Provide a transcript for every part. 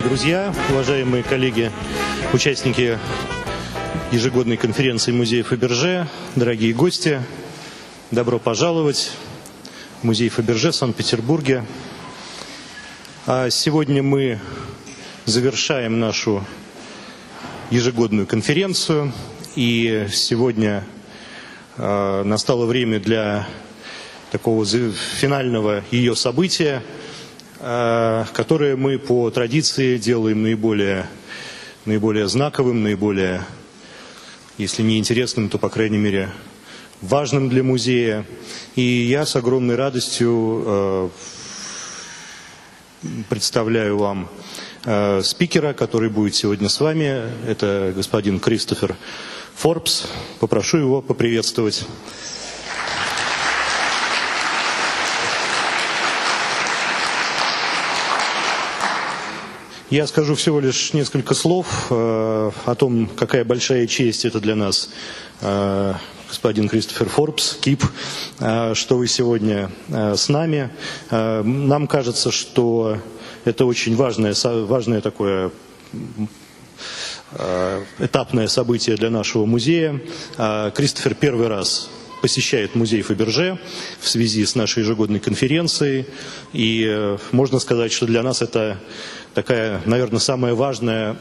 Друзья, уважаемые коллеги, участники ежегодной конференции музея Фаберже, дорогие гости, добро пожаловать в музей Фаберже в Санкт-Петербурге. Сегодня мы завершаем нашу ежегодную конференцию, и сегодня настало время для такого финального ее события, которое мы по традиции делаем наиболее знаковым, наиболее, если не интересным, то, по крайней мере, важным для музея. И я с огромной радостью представляю вам спикера, который будет сегодня с вами. Это господин Кристофер Форбс. Попрошу его поприветствовать. Я скажу всего лишь несколько слов о том, какая большая честь это для нас, господин Кристофер Форбс, КИП, что вы сегодня с нами. Нам кажется, что это очень важное такое этапное событие для нашего музея. Кристофер первый раз посещает музей Фаберже в связи с нашей ежегодной конференцией. И можно сказать, что для нас это такая, наверное, самая важная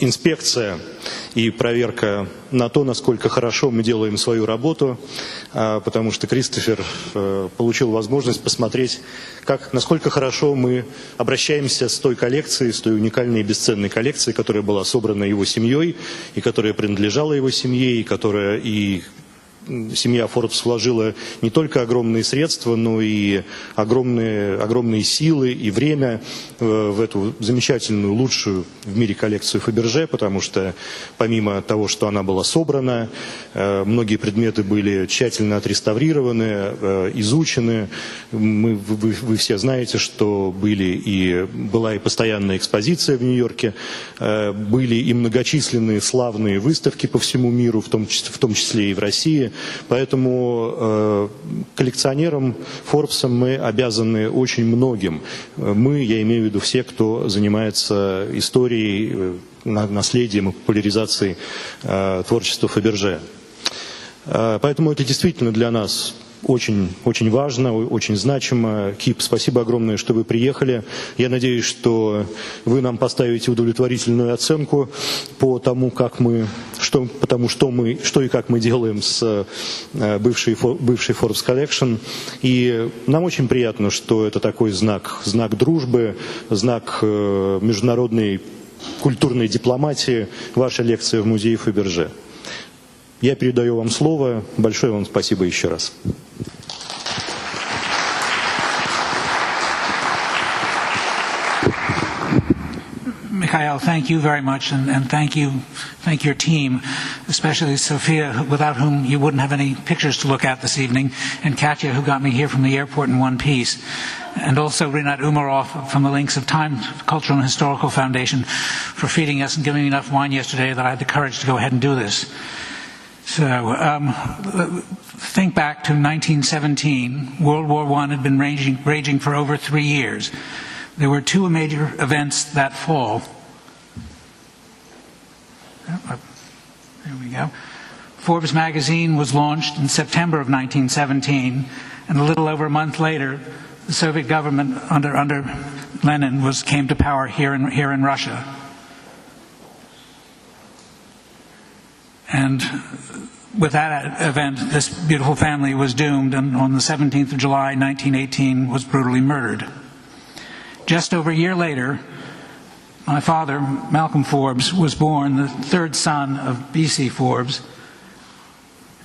инспекция и проверка на то, насколько хорошо мы делаем свою работу, потому что Кристофер получил возможность посмотреть, насколько хорошо мы обращаемся с той коллекцией, с той уникальной и бесценной коллекцией, которая была собрана его семьей, и которая принадлежала его семье, и которая семья Форбс вложила не только огромные средства, но и огромные силы и время в эту замечательную, лучшую в мире коллекцию Фаберже, потому что помимо того, что она была собрана, многие предметы были тщательно отреставрированы, изучены. Вы все знаете, что была и постоянная экспозиция в Нью-Йорке, были и многочисленные славные выставки по всему миру, в том числе и в России. Поэтому коллекционерам Форбсом мы обязаны очень многим. Я имею в виду все, кто занимается историей, наследием и популяризацией творчества Фаберже. Поэтому это действительно для нас очень, очень важно, очень значимо. Кип, спасибо огромное, что вы приехали. Я надеюсь, что вы нам поставите удовлетворительную оценку по тому, что и как мы делаем с бывшей Forbes Collection. И нам очень приятно, что это такой знак дружбы, знак международной культурной дипломатии, ваша лекция в музее Фаберже. Я передаю вам слово. Большое вам спасибо еще раз. Mikhail, thank you very much, and thank your team, especially Sophia, without whom you wouldn't have any pictures to look at this evening, and Katya, who got me here from the airport in one piece, and also Rinat Umarov from the Links of Time Cultural and Historical Foundation for feeding us and giving me enough wine yesterday that I had the courage to go ahead and do this. So, think back to 1917. World War I had been raging for over 3 years. There were two major events that fall. There we go. Forbes magazine was launched in September of 1917, and a little over a month later, the Soviet government under Lenin came to power here in Russia. And with that event, this beautiful family was doomed, and on the 17th of July, 1918, was brutally murdered. Just over a year later, my father, Malcolm Forbes, was born, the third son of B.C. Forbes,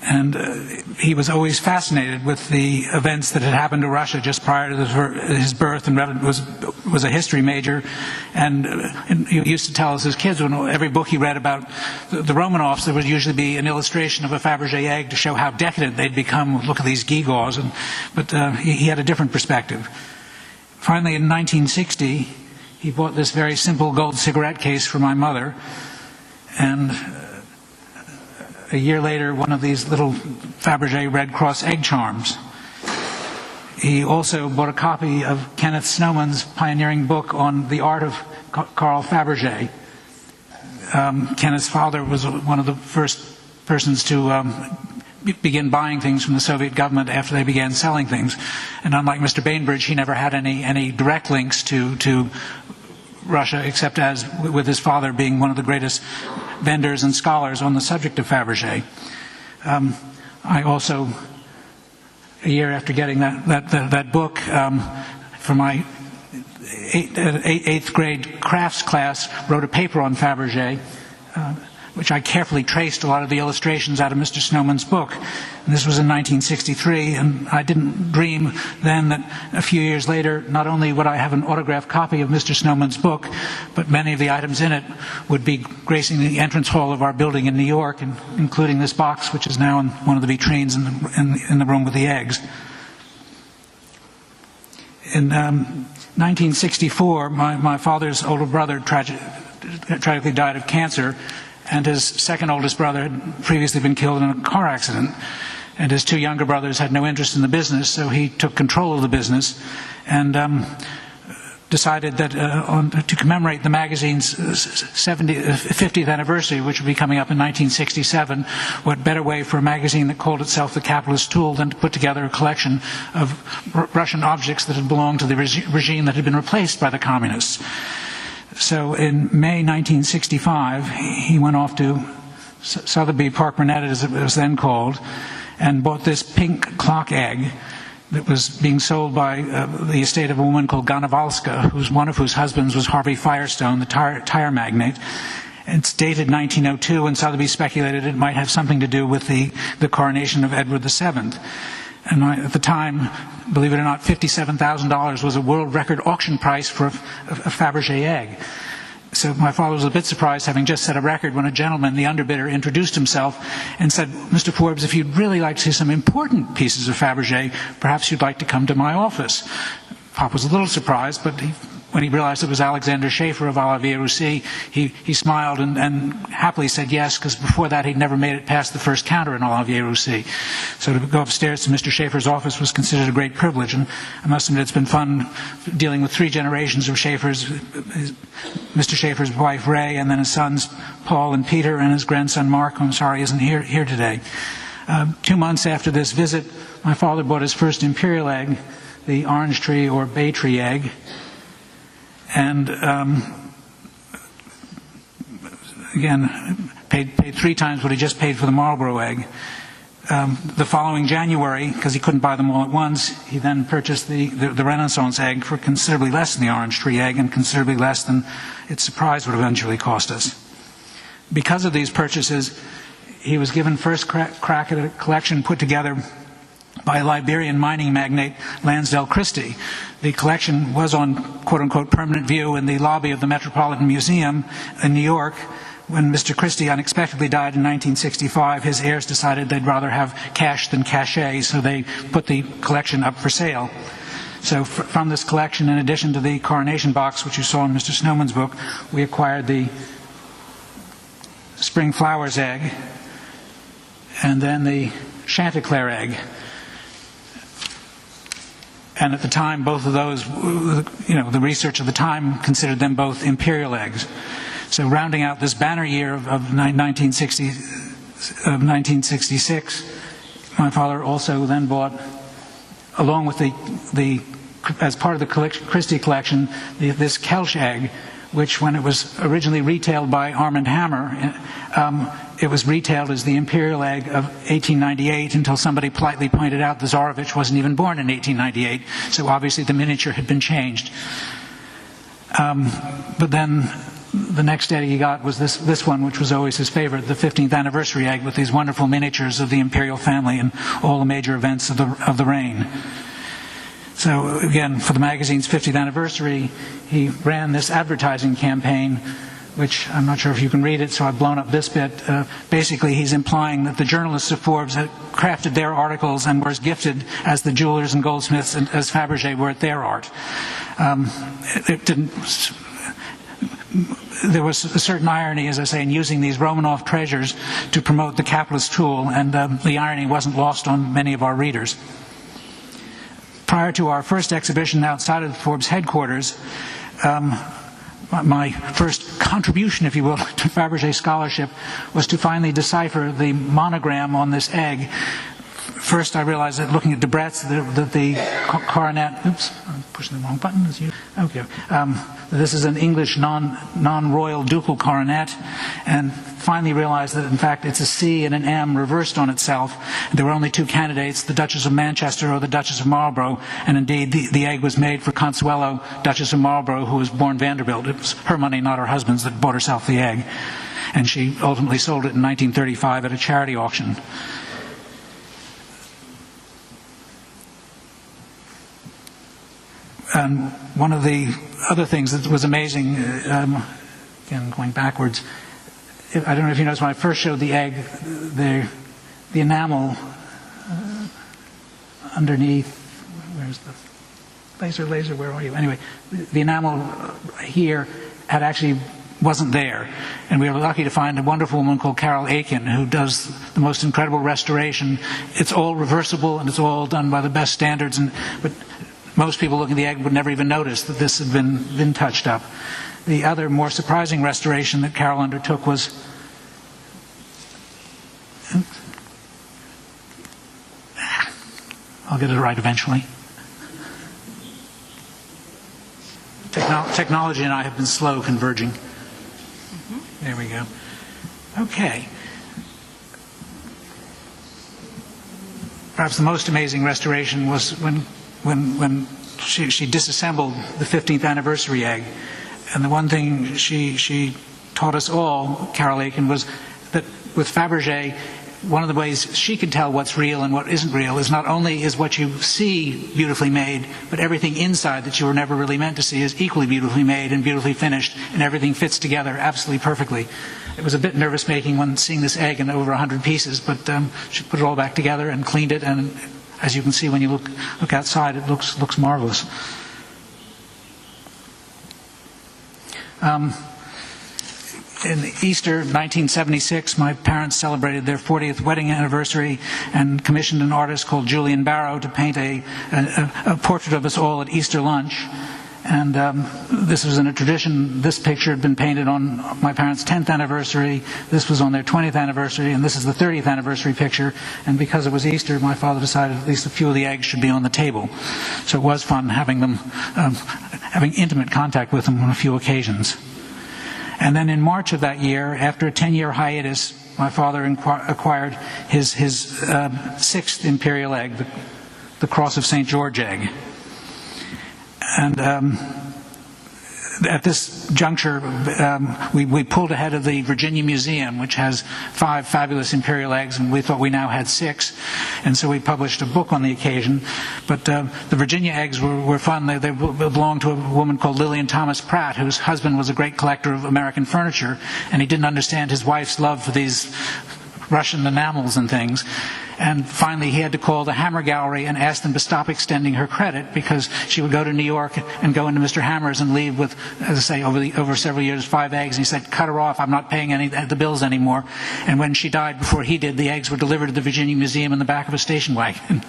and he was always fascinated with the events that had happened to Russia just prior to his birth, and was a history major. And he used to tell us as kids, when every book he read about the Romanovs, there would usually be an illustration of a Fabergé egg to show how decadent they'd become. Look at these gewgaws. But he had a different perspective. Finally, in 1960, he bought this very simple gold cigarette case for my mother, and a year later, one of these little Fabergé Red Cross egg charms. He also bought a copy of Kenneth Snowman's pioneering book on the art of Carl Fabergé. Kenneth's father was one of the first persons to begin buying things from the Soviet government after they began selling things. And unlike Mr. Bainbridge, he never had any direct links to Russia, except as with his father being one of the greatest vendors and scholars on the subject of Fabergé. I also, a year after getting that book, for my eighth grade crafts class, wrote a paper on Fabergé, which I carefully traced a lot of the illustrations out of Mr. Snowman's book. And this was in 1963, and I didn't dream then that a few years later, not only would I have an autographed copy of Mr. Snowman's book, but many of the items in it would be gracing the entrance hall of our building in New York, and including this box, which is now in one of the vitrines in the room with the eggs. In 1964, my father's older brother tragically died of cancer, and his second oldest brother had previously been killed in a car accident. And his two younger brothers had no interest in the business, so he took control of the business and decided that to commemorate the magazine's 50th anniversary, which would be coming up in 1967, what better way for a magazine that called itself the Capitalist Tool than to put together a collection of Russian objects that had belonged to the regime that had been replaced by the communists. So in May 1965, he went off to Sotheby Park Burnett, as it was then called, and bought this pink clock egg that was being sold by the estate of a woman called Ganavalska, one of whose husbands was Harvey Firestone, the tire magnate. It's dated 1902, and Sotheby speculated it might have something to do with the coronation of Edward VII. And at the time, believe it or not, $57,000 was a world record auction price for a Fabergé egg. So my father was a bit surprised, having just set a record, when a gentleman, the underbidder, introduced himself and said, "Mr. Forbes, if you'd really like to see some important pieces of Fabergé, perhaps you'd like to come to my office." Pop was a little surprised, but when he realized it was Alexander Schaefer of Olivier-Roussy, he smiled and happily said yes, because before that he'd never made it past the first counter in Olivier-Roussy. So to go upstairs to Mr. Schaefer's office was considered a great privilege, and I must admit it's been fun dealing with three generations of Schaefers: Mr. Schaefer's wife Ray, and then his sons Paul and Peter, and his grandson Mark, who I'm sorry isn't here today. 2 months after this visit, my father bought his first imperial egg, the orange tree or bay tree egg, and again, paid 3 times what he just paid for the Marlborough egg. The following January, because he couldn't buy them all at once, he then purchased the Renaissance egg for considerably less than the orange tree egg, and considerably less than its surprise would eventually cost us. Because of these purchases, he was given first crack at a collection put together by Liberian mining magnate Lansdale Christie. The collection was on quote-unquote permanent view in the lobby of the Metropolitan Museum in New York. When Mr. Christie unexpectedly died in 1965, his heirs decided they'd rather have cash than cachet, so they put the collection up for sale. So from this collection, in addition to the coronation box, which you saw in Mr. Snowman's book, we acquired the spring flowers egg, and then the Chanticleer egg. And at the time, both of those, the research of the time considered them both imperial eggs. So rounding out this banner year of 1966, my father also then bought, along with as part of the Christie collection, this Kelch egg, which when it was originally retailed by Arm & Hammer, it was retailed as the imperial egg of 1898 until somebody politely pointed out the Tsarevich wasn't even born in 1898, so obviously the miniature had been changed. But then the next egg he got was this one, which was always his favorite, the 15th anniversary egg, with these wonderful miniatures of the imperial family and all the major events of the reign. So again, for the magazine's 50th anniversary, he ran this advertising campaign, which I'm not sure if you can read it, so I've blown up this bit. Basically, he's implying that the journalists of Forbes had crafted their articles and were as gifted as the jewelers and goldsmiths and as Fabergé were at their art. There was a certain irony, as I say, in using these Romanov treasures to promote the capitalist tool, and the irony wasn't lost on many of our readers. prior to our first exhibition outside of the Forbes headquarters, my first contribution, if you will, to Fabergé scholarship was to finally decipher the monogram on this egg. First, I realized that looking at Debrett's, that the coronet, oops, I'm pushing the wrong button. Okay. This is an English non-royal ducal coronet, and finally realized that in fact it's a C and an M reversed on itself. There were only two candidates, the Duchess of Manchester or the Duchess of Marlborough, and indeed the egg was made for Consuelo, Duchess of Marlborough, who was born Vanderbilt. It was her money, not her husband's, that bought herself the egg. And she ultimately sold it in 1935 at a charity auction. And one of the other things that was amazing, again going backwards, I don't know if you noticed when I first showed the egg, the enamel underneath, where's the laser, where are you? Anyway, the enamel here had actually wasn't there. And we were lucky to find a wonderful woman called Carol Aiken who does the most incredible restoration. It's all reversible and it's all done by the best standards, but most people looking at the egg would never even notice that this had been touched up. The other more surprising restoration that Carol undertook was I'll get it right eventually. Technology and I have been slow converging. There we go. Okay. Perhaps the most amazing restoration was when she disassembled the 15th anniversary egg. And the one thing she taught us all, Carol Aiken, was that with Fabergé, one of the ways she could tell what's real and what isn't real is not only is what you see beautifully made, but everything inside that you were never really meant to see is equally beautifully made and beautifully finished, and everything fits together absolutely perfectly. It was a bit nervous-making when seeing this egg in over 100 pieces, but she put it all back together and cleaned it, and as you can see when you look outside, it looks marvelous. In Easter 1976, my parents celebrated their 40th wedding anniversary and commissioned an artist called Julian Barrow to paint a portrait of us all at Easter lunch. And this was in a tradition. This picture had been painted on my parents' 10th anniversary. This was on their 20th anniversary, and this is the 30th anniversary picture. And because it was Easter, my father decided at least a few of the eggs should be on the table. So it was fun having them, having intimate contact with them on a few occasions. And then in March of that year, after a 10-year hiatus, my father acquired his sixth imperial egg, the Cross of St. George egg. And at this juncture, we pulled ahead of the Virginia Museum, which has 5 fabulous imperial eggs, and we thought we now had 6. And so we published a book on the occasion. But the Virginia eggs were fun. They belonged to a woman called Lillian Thomas Pratt, whose husband was a great collector of American furniture, and he didn't understand his wife's love for these Russian enamels and things. And finally, he had to call the Hammer Gallery and ask them to stop extending her credit, because she would go to New York and go into Mr. Hammer's and leave with, as I say, over several years, 5 eggs. And he said, cut her off, I'm not paying the bills anymore. And when she died before he did, the eggs were delivered to the Virginia Museum in the back of a station wagon.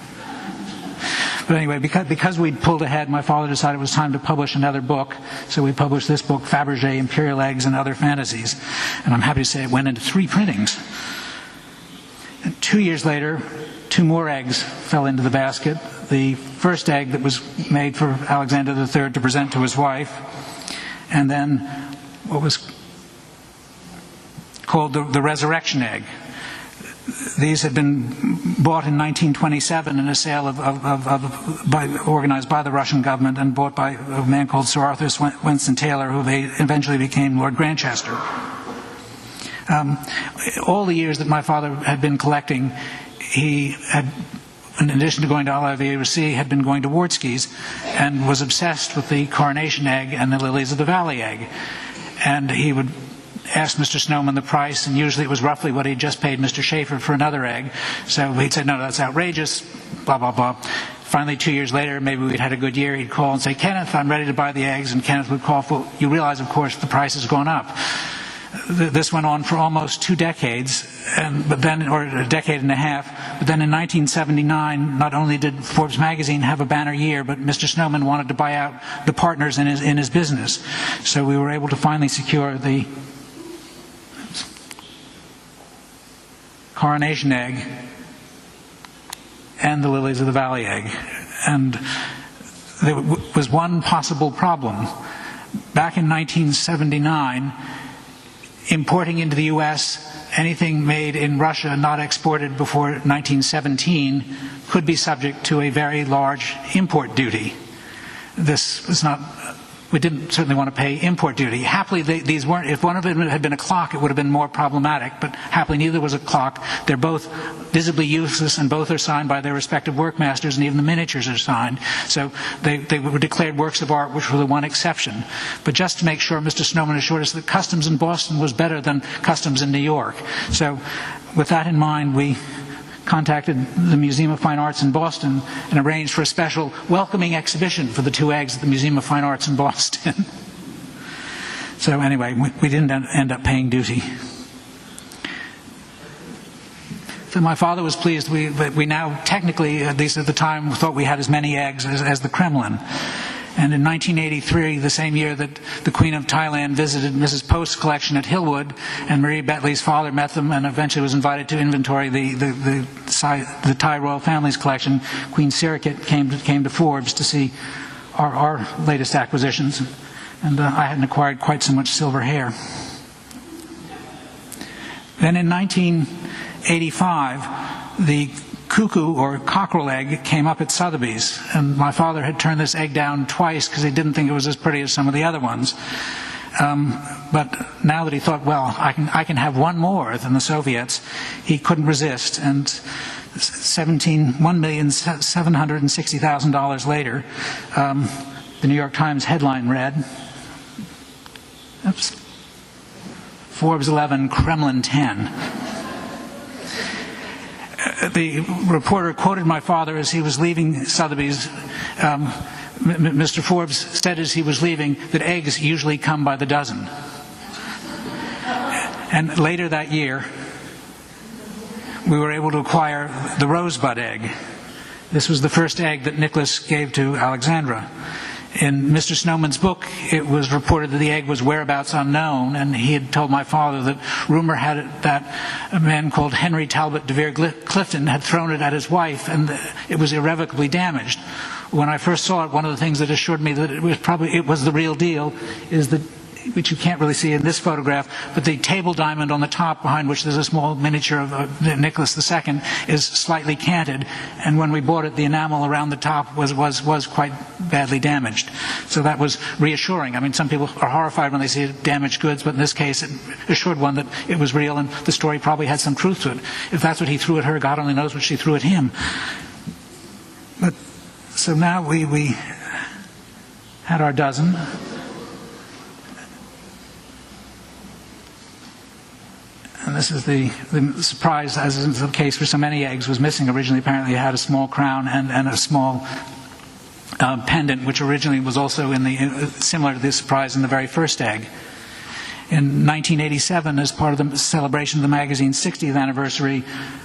But anyway, because we'd pulled ahead, my father decided it was time to publish another book. So we published this book, Fabergé, Imperial Eggs and Other Fantasies. And I'm happy to say it went into 3 printings. And 2 years later, 2 more eggs fell into the basket. The first egg that was made for Alexander III to present to his wife, and then what was called the resurrection egg. These had been bought in 1927 in a sale organized by the Russian government and bought by a man called Sir Arthur Winston Taylor, who eventually became Lord Grantchester. All the years that my father had been collecting, he had, in addition to going to Olivier-Roussy, had been going to Wartski's and was obsessed with the coronation egg and the lilies of the valley egg. And he would ask Mr. Snowman the price, and usually it was roughly what he'd just paid Mr. Schaefer for another egg. So he'd say, no, that's outrageous, blah, blah, blah. Finally, 2 years later, maybe we'd had a good year, he'd call and say, Kenneth, I'm ready to buy the eggs. And Kenneth would call, well, you realize, of course, the price has gone up. this went on for almost 2 decades, or a decade and a half. But then in 1979, not only did Forbes magazine have a banner year, but Mr. Snowman wanted to buy out the partners in his business. So we were able to finally secure the Coronation egg and the Lilies of the Valley egg. And there was one possible problem. Back in 1979, importing into the U.S. anything made in Russia not exported before 1917 could be subject to a very large import duty. This was not, we didn't certainly want to pay import duty. Happily, these weren't, if one of them had been a clock, it would have been more problematic, but happily neither was a clock. They're both visibly useless, and both are signed by their respective workmasters, and even the miniatures are signed. So they were declared works of art, which were the one exception. But just to make sure, Mr. Snowman assured us that customs in Boston was better than customs in New York. So with that in mind, we contacted the Museum of Fine Arts in Boston and arranged for a special welcoming exhibition for the 2 eggs at the Museum of Fine Arts in Boston. So anyway, we didn't end up paying duty. So my father was pleased. We now technically, at least at the time, thought we had as many eggs as the Kremlin. And in 1983, the same year that the Queen of Thailand visited Mrs. Post's collection at Hillwood, and Marie Bentley's father met them and eventually was invited to inventory the Thai royal family's collection, Queen Sirikit came to Forbes to see our latest acquisitions. And I hadn't acquired quite so much silver hair. Then in 1985, the cuckoo or cockerel egg came up at Sotheby's, and my father had turned this egg down twice because he didn't think it was as pretty as some of the other ones. But now that he thought, well, I can have one more than the Soviets, he couldn't resist. And $1,760,000 later, the New York Times headline read, Forbes 11, Kremlin 10. The reporter quoted my father as he was leaving Sotheby's. Mr. Forbes said as he was leaving that eggs usually come by the dozen. And later that year, we were able to acquire the rosebud egg. This was the first egg that Nicholas gave to Alexandra. In Mr. Snowman's book, it was reported that the egg was whereabouts unknown, and he had told my father that rumor had it that a man called Henry Talbot de Vere Clifton had thrown it at his wife, and it was irrevocably damaged. When I first saw it, one of the things that assured me that it was the real deal is that, which you can't really see in this photograph, but the table diamond on the top, behind which there's a small miniature of Nicholas II, is slightly canted, and when we bought it, the enamel around the top was quite badly damaged. So that was reassuring. I mean, some people are horrified when they see damaged goods, but in this case, it assured one that it was real, and the story probably had some truth to it. If that's what he threw at her, God only knows what she threw at him. But so now we had our dozen. And this is the surprise, as is the case for so many eggs, was missing. Originally, apparently, it had a small crown and a small pendant, which originally was also similar to the surprise in the very first egg. In 1987, as part of the celebration of the magazine's 60th anniversary,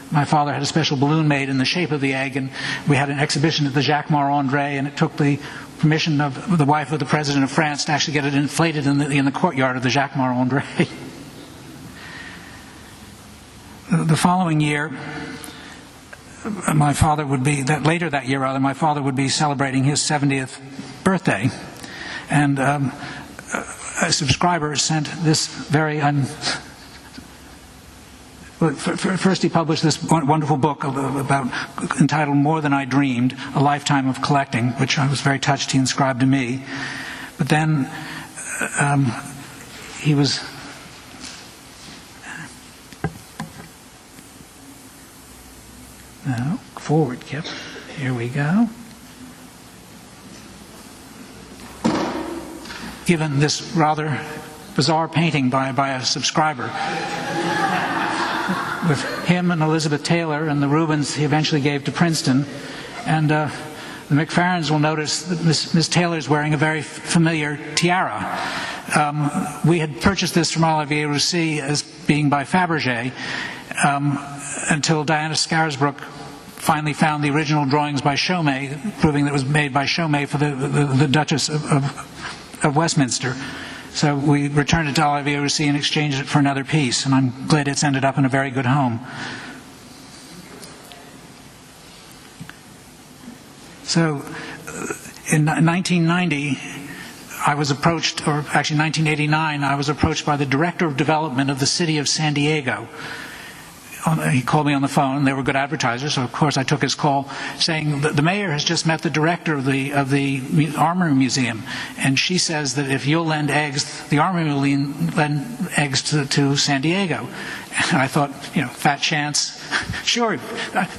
my father had a special balloon made in the shape of the egg, and we had an exhibition at the Jacques Marandré, and it took the permission of the wife of the President of France to actually get it inflated in the courtyard of the Jacques Marandré. The following year, my father would be celebrating his 70th birthday, and a subscriber sent this very first he published this wonderful book entitled More Than I Dreamed, A Lifetime of Collecting, which I was very touched he inscribed to me. But then he was forward, Kip. Here we go. Given this rather bizarre painting by a subscriber with him and Elizabeth Taylor and the Rubens he eventually gave to Princeton. And the McFarlanes will notice that Miss Taylor's wearing a very familiar tiara. We had purchased this from Olivier-Roussy as being by Fabergé until Diana Scarisbrooke finally found the original drawings by Chaumet, proving that it was made by Chaumet for the Duchess of Westminster. So we returned it to Olivier-Roussy and exchanged it for another piece, and I'm glad it's ended up in a very good home. So in 1990, I was approached, or actually 1989, I was approached by the Director of Development of the City of San Diego. He called me on the phone. They were good advertisers, so of course I took his call, saying that the mayor has just met the director of the Armory Museum, and she says that if you'll lend eggs, the Armory will lend eggs to San Diego. And I thought, fat chance. Sure,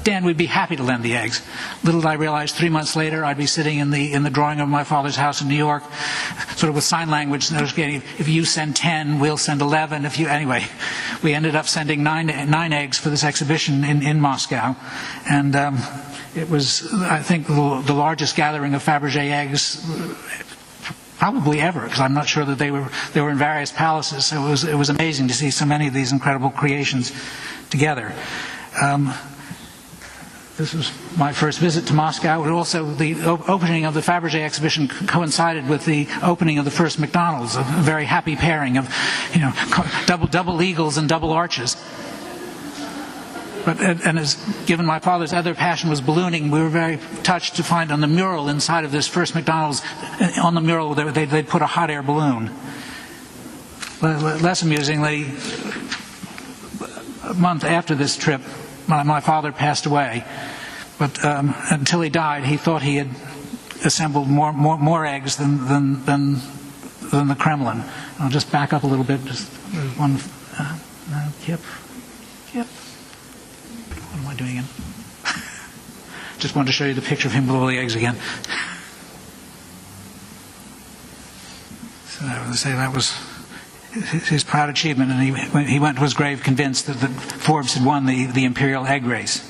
Dan, we'd be happy to lend the eggs. Little did I realize 3 months later I'd be sitting in the drawing room of my father's house in New York, sort of with sign language, notificating, if you send 10, we'll send 11. Anyway, we ended up sending nine eggs for this exhibition in Moscow, and it was, I think, the largest gathering of Fabergé eggs probably ever, because I'm not sure that they were in various palaces. So it was amazing to see so many of these incredible creations together. This was my first visit to Moscow. And also, the opening of the Fabergé exhibition coincided with the opening of the first McDonald's, a very happy pairing of, double eagles and double arches. And as given my father's other passion was ballooning, we were very touched to find on the mural inside of this first McDonald's, on the mural they'd put a hot air balloon. Less amusingly, a month after this trip, my father passed away. But until he died, he thought he had assembled more eggs than the Kremlin. I'll just back up a little bit. Just one. Yep. What am I doing again? Just wanted to show you the picture of him with all the eggs again. So I would say that was his proud achievement, and he went to his grave convinced that Forbes had won the imperial egg race.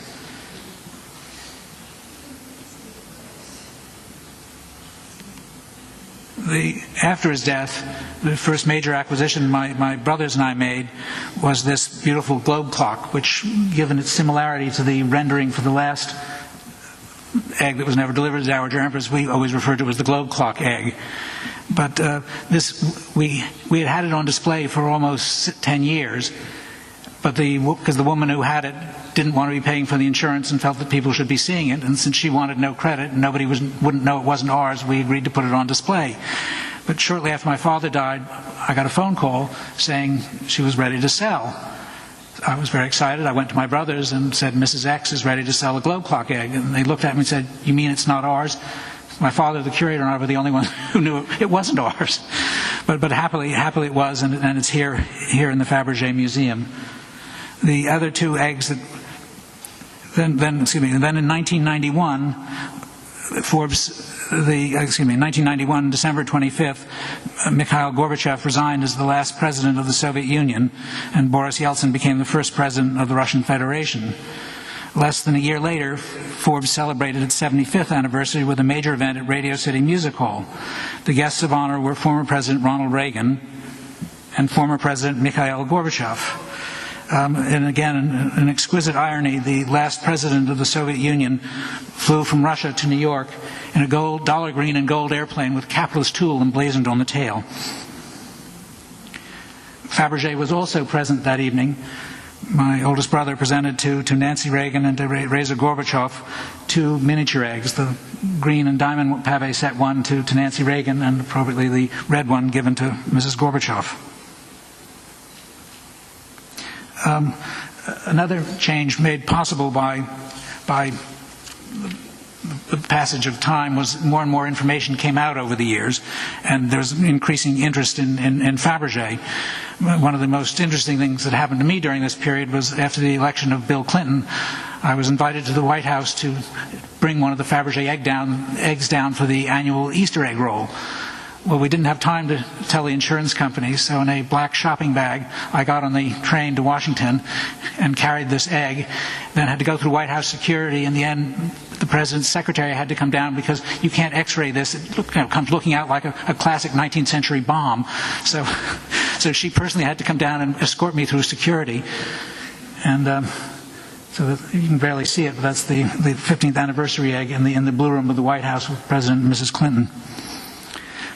After his death, the first major acquisition my brothers and I made was this beautiful globe clock, which, given its similarity to the rendering for the last egg that was never delivered to the Dowager Empress, we always referred to it as the globe clock egg. But we had it on display for almost 10 years, but because the woman who had it didn't want to be paying for the insurance and felt that people should be seeing it, and since she wanted no credit and nobody wouldn't know it wasn't ours, we agreed to put it on display. But shortly after my father died, I got a phone call saying she was ready to sell. I was very excited. I went to my brothers and said, Mrs. X is ready to sell a globe clock egg. And they looked at me and said, you mean it's not ours? My father, the curator, and I were the only ones who knew it wasn't ours. But happily it was, and it's here in the Fabergé Museum. The other two eggs that then in 1991, 1991, December 25th, Mikhail Gorbachev resigned as the last president of the Soviet Union, and Boris Yeltsin became the first president of the Russian Federation. Less than a year later, Forbes celebrated its 75th anniversary with a major event at Radio City Music Hall. The guests of honor were former President Ronald Reagan and former President Mikhail Gorbachev. And again, an exquisite irony, the last president of the Soviet Union flew from Russia to New York in a dollar green and gold airplane with capitalist tool emblazoned on the tail. Fabergé was also present that evening. My oldest brother presented to Nancy Reagan and to Reza Gorbachev two miniature eggs, the green and diamond pave set one to Nancy Reagan, and appropriately the red one given to Mrs. Gorbachev. Another change made possible by the passage of time was more and more information came out over the years, and there was increasing interest in Fabergé. One of the most interesting things that happened to me during this period was after the election of Bill Clinton, I was invited to the White House to bring one of the Fabergé eggs down for the annual Easter egg roll. Well, we didn't have time to tell the insurance company, so in a black shopping bag, I got on the train to Washington and carried this egg, then had to go through White House security. In the end, the president's secretary had to come down because you can't x-ray this. It comes looking out like a classic 19th century bomb. So she personally had to come down and escort me through security. And so that you can barely see it, but that's the 15th anniversary egg in the Blue Room of the White House with President and Mrs. Clinton.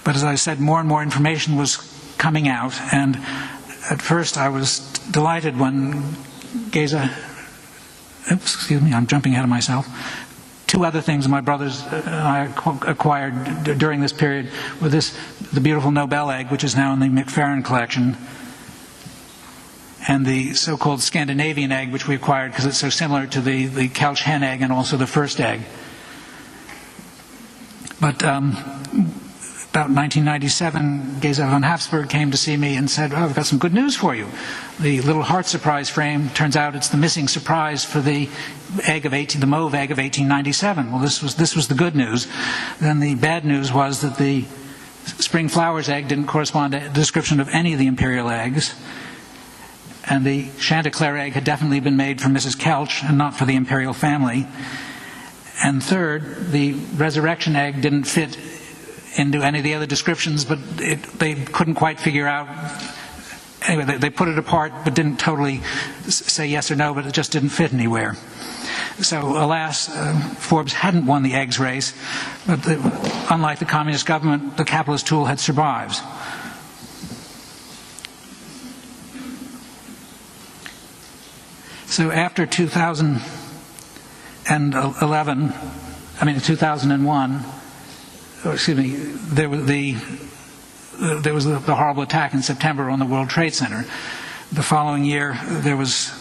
But as I said, more and more information was coming out, and at first I was delighted when I'm jumping ahead of myself. Two other things my brothers and I acquired during this period were the beautiful Nobel egg, which is now in the McFerrin collection, and the so-called Scandinavian egg, which we acquired because it's so similar to the Kelch hen egg and also the first egg. But about 1997, Geza von Habsburg came to see me and said, "Oh, I've got some good news for you. The little heart surprise frame, turns out it's the missing surprise for the the mauve egg of 1897. Well, this was the good news. Then the bad news was that the spring flowers egg didn't correspond to a description of any of the imperial eggs. And the Chanticleer egg had definitely been made for Mrs. Kelch and not for the imperial family. And third, the resurrection egg didn't fit into any of the other descriptions, but they couldn't quite figure out. Anyway, they put it apart, but didn't totally say yes or no, but it just didn't fit anywhere. So, alas, Forbes hadn't won the eggs race, but unlike the communist government, the capitalist tool had survived. So after 2001, there was the horrible attack in September on the World Trade Center. The following year, there was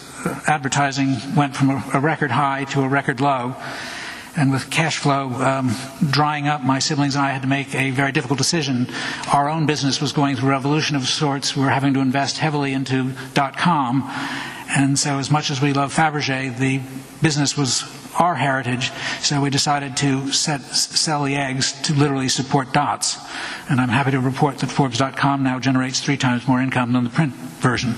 advertising went from a record high to a record low, and with cash flow drying up, my siblings and I had to make a very difficult decision. Our own business was going through a revolution of sorts. We were having to invest heavily into .com, and so as much as we love Fabergé, the business was our heritage, so we decided to sell the eggs to literally support dots. And I'm happy to report that Forbes.com now generates 3 times more income than the print version.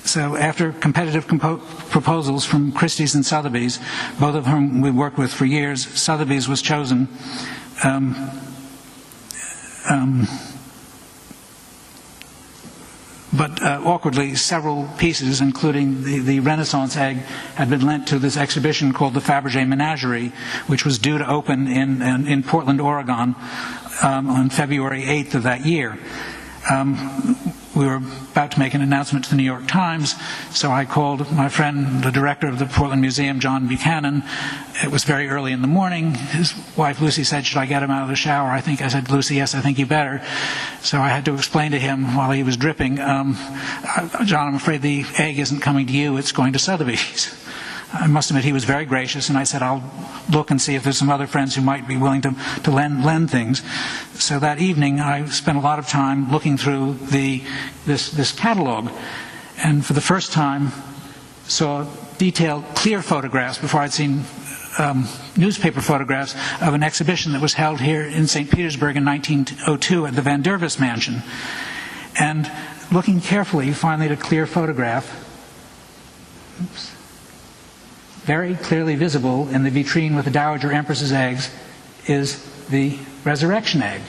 So after competitive proposals from Christie's and Sotheby's, both of whom we worked with for years, Sotheby's was chosen. But awkwardly, several pieces, including the Renaissance egg, had been lent to this exhibition called the Fabergé Menagerie, which was due to open in Portland, Oregon, on February 8th of that year. We were about to make an announcement to the New York Times, so I called my friend, the director of the Portland Museum, John Buchanan. It was very early in the morning. His wife, Lucy, said, "Should I get him out of the shower?" I said, "Lucy, yes, I think you better." So I had to explain to him while he was dripping, "John, I'm afraid the egg isn't coming to you, it's going to Sotheby's." I must admit he was very gracious, and I said, "I'll look and see if there's some other friends who might be willing to lend things." So that evening I spent a lot of time looking through this catalog, and for the first time saw detailed, clear photographs before I'd seen newspaper photographs of an exhibition that was held here in St. Petersburg in 1902 at the Van Dervis Mansion. And looking carefully, you finally had a clear photograph. Oops. Very clearly visible in the vitrine with the Dowager Empress's eggs is the resurrection egg.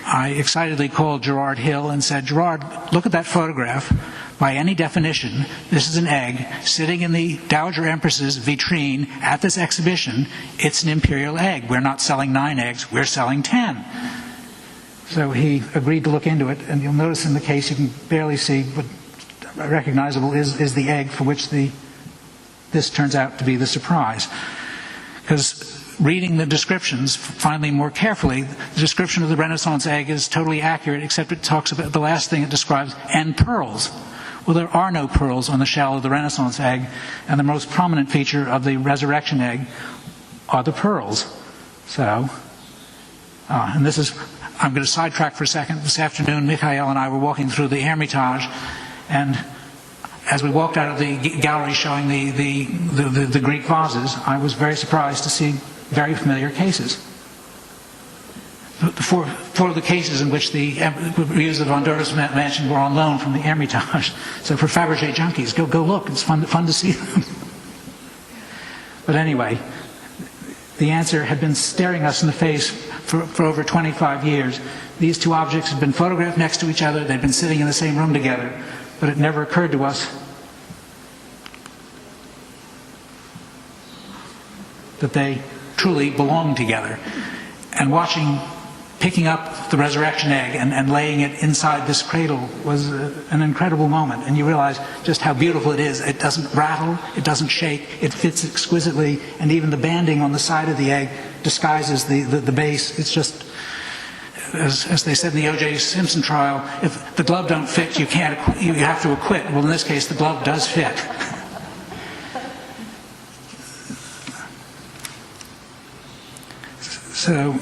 I excitedly called Gerard Hill and said, "Gerard, look at that photograph. By any definition, this is an egg sitting in the Dowager Empress's vitrine at this exhibition. It's an imperial egg. We're not selling 9 eggs, we're selling 10. So he agreed to look into it, and you'll notice in the case you can barely see, but recognizable is the egg for which this turns out to be the surprise. Because reading the descriptions finally more carefully, the description of the Renaissance egg is totally accurate, except it talks about the last thing it describes, and pearls. Well, there are no pearls on the shell of the Renaissance egg, and the most prominent feature of the resurrection egg are the pearls. So, and this is, I'm going to sidetrack for a second. This afternoon, Mikhail and I were walking through the Hermitage, and as we walked out of the gallery showing the Greek vases, I was very surprised to see very familiar cases. four of the cases in which the reviews of Honduras Mansion were on loan from the Hermitage. So for Fabergé junkies, go look. It's fun to see them. But anyway, the answer had been staring us in the face for over 25 years. These two objects had been photographed next to each other. They'd been sitting in the same room together. But it never occurred to us that they truly belonged together. And picking up the resurrection egg and laying it inside this cradle was an incredible moment. And you realize just how beautiful it is. It doesn't rattle, it doesn't shake, it fits exquisitely, and even the banding on the side of the egg disguises the base. It's just, as they said in the O.J. Simpson trial, if the glove don't fit, you have to acquit. Well, in this case, the glove does fit. So,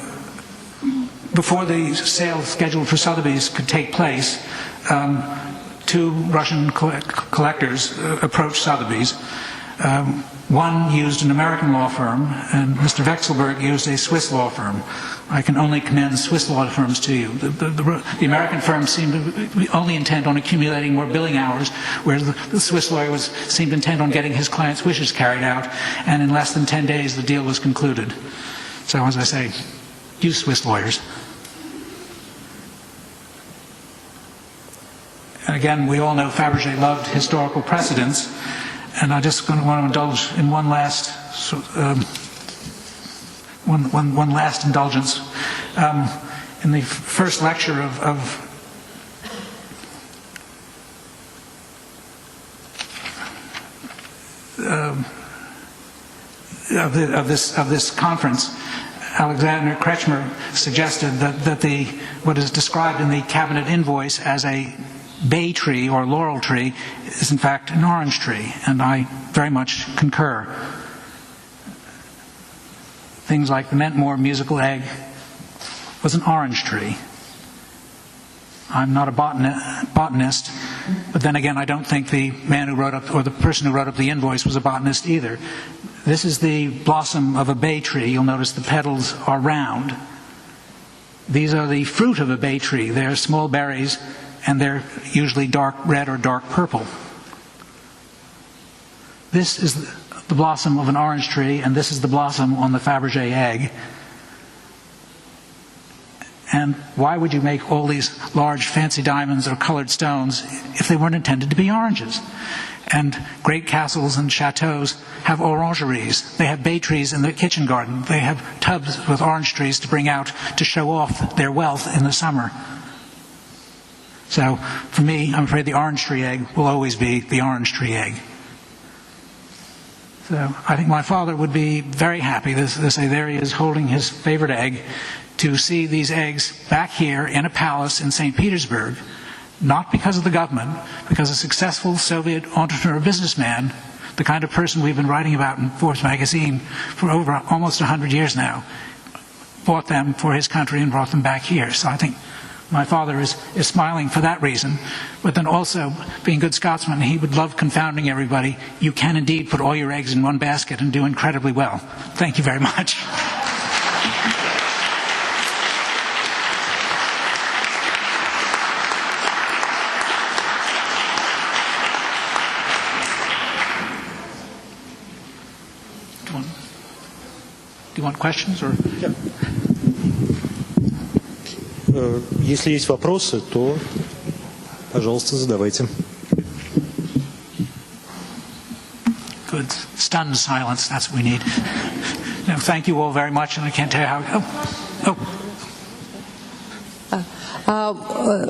before the sale scheduled for Sotheby's could take place, two Russian collectors approached Sotheby's. One used an American law firm, and Mr. Vekselberg used a Swiss law firm. I can only commend Swiss law firms to you. The American firm seemed to only intent on accumulating more billing hours, whereas the Swiss lawyer seemed intent on getting his client's wishes carried out, and in less than 10 days the deal was concluded. So, as I say, use Swiss lawyers. And again, we all know Fabergé loved historical precedents, and I just want to indulge in one last indulgence. In the first lecture of this conference, Alexander Kretschmer suggested that what is described in the cabinet invoice as a bay tree or laurel tree is in fact an orange tree, and I very much concur. Things like the Mentmore musical egg was an orange tree. I'm not a botanist, but then again, I don't think the man who wrote up, or the person who wrote up the invoice, was a botanist either. This is the blossom of a bay tree. You'll notice the petals are round. These are the fruit of a bay tree. They're small berries, and they're usually dark red or dark purple. This is the blossom of an orange tree, and this is the blossom on the Fabergé egg. And why would you make all these large fancy diamonds or colored stones if they weren't intended to be oranges? And great castles and chateaus have orangeries. They have bay trees in their kitchen garden. They have tubs with orange trees to bring out to show off their wealth in the summer. So, for me, I'm afraid the orange tree egg will always be the orange tree egg. So, I think my father would be very happy, they say there he is holding his favorite egg, to see these eggs back here in a palace in St. Petersburg, not because of the government, because a successful Soviet entrepreneur businessman, the kind of person we've been writing about in Forbes magazine for over almost 100 years now, bought them for his country and brought them back here. So I think my father is smiling for that reason, but then also, being a good Scotsman, he would love confounding everybody. You can indeed put all your eggs in one basket and do incredibly well. Thank you very much. Do you want questions? Or? Yeah. Если есть вопросы, то, пожалуйста, задавайте. Good. Stunned silence, that's what we need. No, thank you all very much, and I can't tell you how...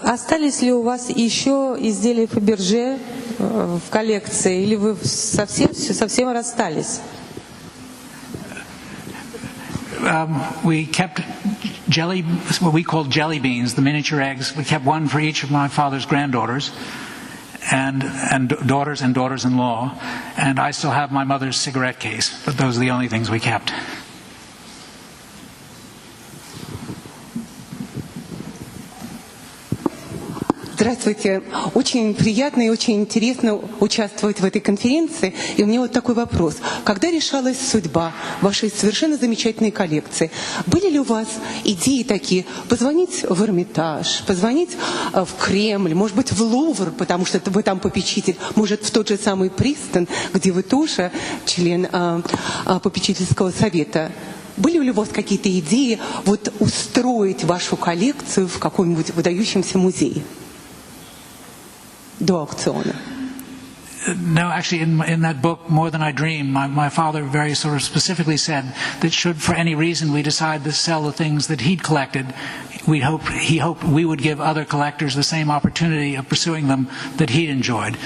Остались ли у вас еще изделия Fabergé в коллекции, или вы совсем расстались? We kept what we called jelly beans, the miniature eggs. We kept one for each of my father's granddaughters and daughters-in-law. And I still have my mother's cigarette case, but those are the only things we kept. Здравствуйте. Очень приятно и очень интересно участвовать в этой конференции. И у меня вот такой вопрос. Когда решалась судьба вашей совершенно замечательной коллекции, были ли у вас идеи такие, позвонить в Эрмитаж, позвонить в Кремль, может быть, в Лувр, потому что вы там попечитель, может, в тот же самый Пристон, где вы тоже член попечительского совета? Были ли у вас какие-то идеи вот устроить вашу коллекцию в каком-нибудь выдающемся музее до аукциона? No, actually, in that book, More Than I Dream, my father very sort of specifically said that should, for any reason, we decide to sell the things that he'd collected, he hoped we would give other collectors the same opportunity of pursuing them that he'd enjoyed.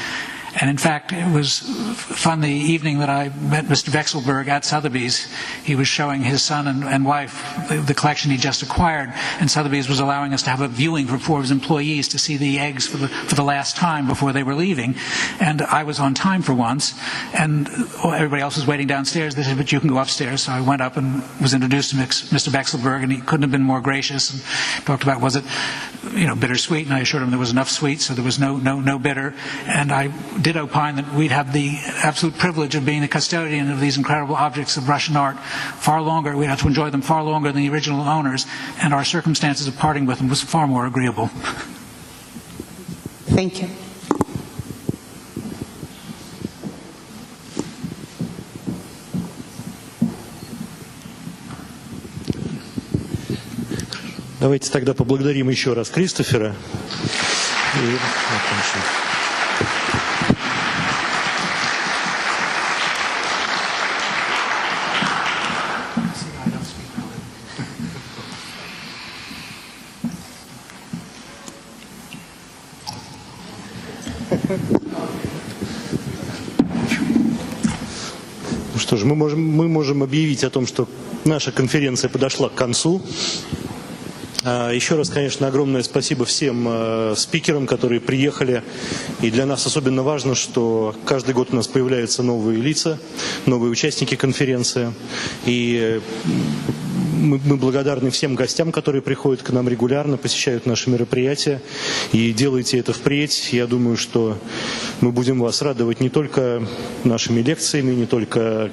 And in fact, it was fun the evening that I met Mr. Vexelberg at Sotheby's. He was showing his son and wife the collection he just acquired, and Sotheby's was allowing us to have a viewing for Forbes employees to see the eggs for the last time before they were leaving. And I was on time for once, and everybody else was waiting downstairs. They said, but you can go upstairs. So I went up and was introduced to Mr. Vexelberg, and he couldn't have been more gracious and talked about, was it, bittersweet? And I assured him there was enough sweet, so there was no bitter. And I did opine that we'd have the absolute privilege of being the custodian of these incredible objects of Russian art far longer. We'd have to enjoy them far longer than the original owners, and our circumstances of parting with them was far more agreeable. Thank you. Давайте тогда поблагодарим еще раз Кристофера. И закончим. Ну что ж, мы можем объявить о том, что наша конференция подошла к концу. Еще раз, конечно, огромное спасибо всем спикерам, которые приехали. И для нас особенно важно, что каждый год у нас появляются новые лица, новые участники конференции. И мы благодарны всем гостям, которые приходят к нам регулярно, посещают наши мероприятия. И делайте это впредь. Я думаю, что мы будем вас радовать не только нашими лекциями, не только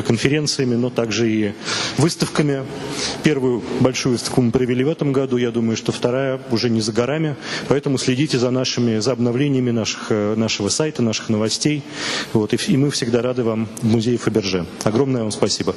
конференциями, но также и выставками. Первую большую выставку мы провели в этом году. Я думаю, что вторая уже не за горами. Поэтому следите за обновлениями нашего сайта, наших новостей. И мы всегда рады вам в музее Фаберже. Огромное вам спасибо.